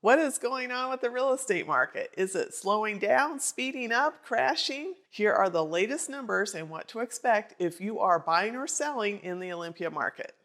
What is going on with the real estate market? Is it slowing down, speeding up, crashing? Here are the latest numbers and what to expect if you are buying or selling in the Olympia market.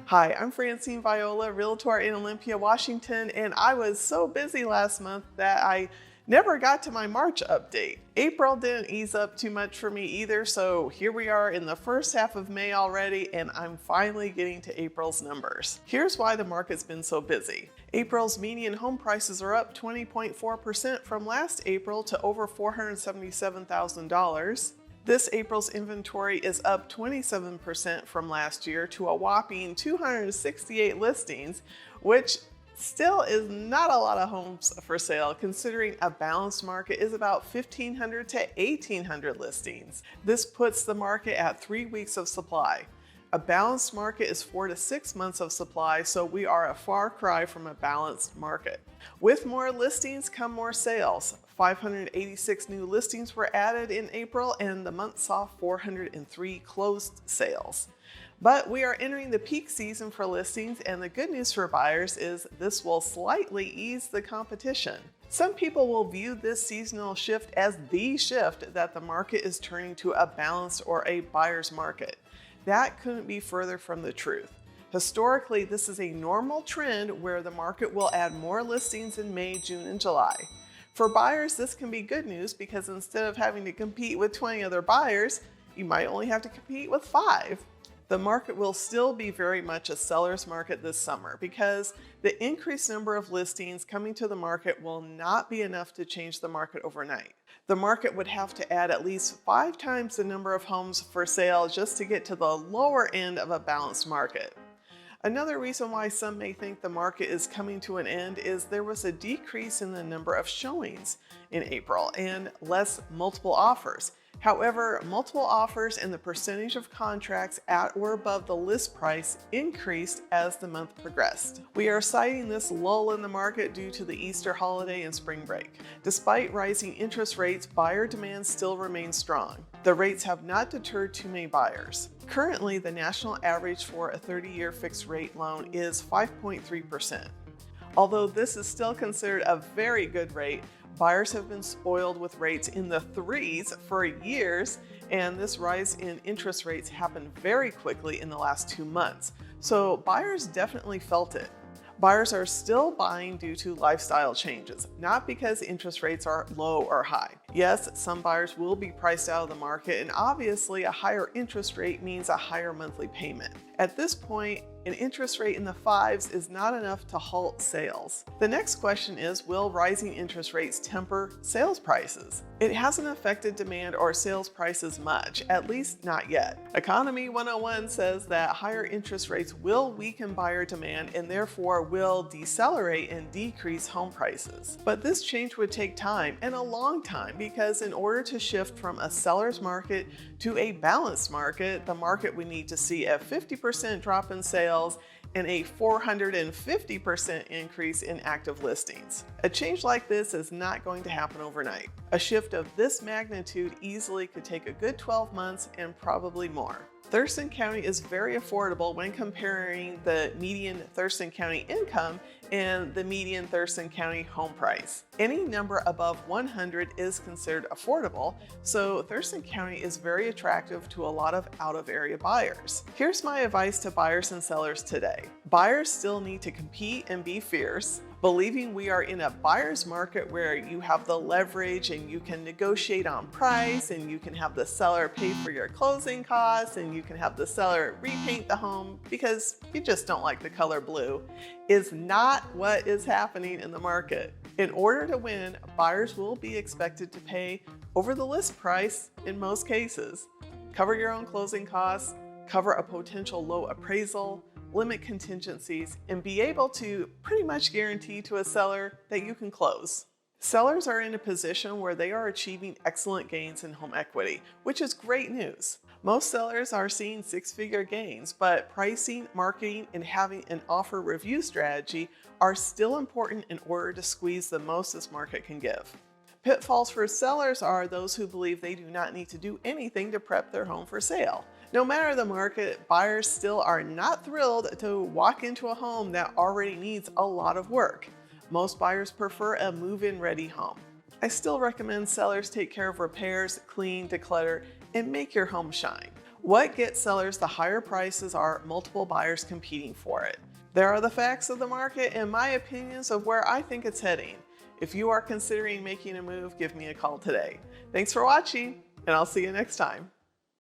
Hi, I'm Francine Viola, Realtor in Olympia, Washington, and I was so busy last month that I never got to my March update. April didn't ease up too much for me either, so here we are in the first half of May already, and I'm finally getting to April's numbers. Here's why the market's been so busy. April's median home prices are up 20.4% from last April to over $477,000. This April's inventory is up 27% from last year to a whopping 268 listings, which still is not a lot of homes for sale, considering a balanced market is about 1,500 to 1,800 listings. This puts the market at 3 weeks of supply. A balanced market is 4 to 6 months of supply, so we are a far cry from a balanced market. With more listings come more sales. 586 new listings were added in April, and the month saw 403 closed sales. But we are entering the peak season for listings, and the good news for buyers is this will slightly ease the competition. Some people will view this seasonal shift as the shift that the market is turning to a balanced or a buyer's market. That couldn't be further from the truth. Historically, this is a normal trend where the market will add more listings in May, June, and July. For buyers, this can be good news because instead of having to compete with 20 other buyers, you might only have to compete with 5. The market will still be very much a seller's market this summer because the increased number of listings coming to the market will not be enough to change the market overnight. The market would have to add at least 5 times the number of homes for sale just to get to the lower end of a balanced market. Another reason why some may think the market is coming to an end is there was a decrease in the number of showings in April and less multiple offers. However, multiple offers and the percentage of contracts at or above the list price increased as the month progressed. We are citing this lull in the market due to the Easter holiday and spring break. Despite rising interest rates, buyer demand still remains strong. The rates have not deterred too many buyers. Currently, the national average for a 30-year fixed rate loan is 5.3%. Although this is still considered a very good rate, buyers have been spoiled with rates in the 3s for years, and this rise in interest rates happened very quickly in the last 2 months. So buyers definitely felt it. Buyers are still buying due to lifestyle changes, not because interest rates are low or high. Yes, some buyers will be priced out of the market, and obviously a higher interest rate means a higher monthly payment. At this point, an interest rate in the 5s is not enough to halt sales. The next question is, will rising interest rates temper sales prices? It hasn't affected demand or sales prices much, at least not yet. Economy 101 says that higher interest rates will weaken buyer demand and therefore will decelerate and decrease home prices. But this change would take time, and a long time, because in order to shift from a seller's market to a balanced market, the market would need to see a 50% drop in sales and a 450% increase in active listings. A change like this is not going to happen overnight. A shift of this magnitude easily could take a good 12 months and probably more. Thurston County is very affordable when comparing the median Thurston County income and the median Thurston County home price. Any number above 100 is considered affordable, so Thurston County is very attractive to a lot of out-of-area buyers. Here's my advice to buyers and sellers today. Buyers still need to compete and be fierce. Believing we are in a buyer's market where you have the leverage and you can negotiate on price and you can have the seller pay for your closing costs and you can have the seller repaint the home because you just don't like the color blue is not what is happening in the market. In order to win, buyers will be expected to pay over the list price in most cases. Cover your own closing costs, cover a potential low appraisal, limit contingencies, and be able to pretty much guarantee to a seller that you can close. Sellers are in a position where they are achieving excellent gains in home equity, which is great news. Most sellers are seeing 6-figure gains, but pricing, marketing, and having an offer review strategy are still important in order to squeeze the most this market can give. Pitfalls for sellers are those who believe they do not need to do anything to prep their home for sale. No matter the market, buyers still are not thrilled to walk into a home that already needs a lot of work. Most buyers prefer a move-in ready home. I still recommend sellers take care of repairs, clean, declutter, and make your home shine. What gets sellers the higher prices are multiple buyers competing for it. There are the facts of the market and my opinions of where I think it's heading. If you are considering making a move, give me a call today. Thanks for watching, and I'll see you next time.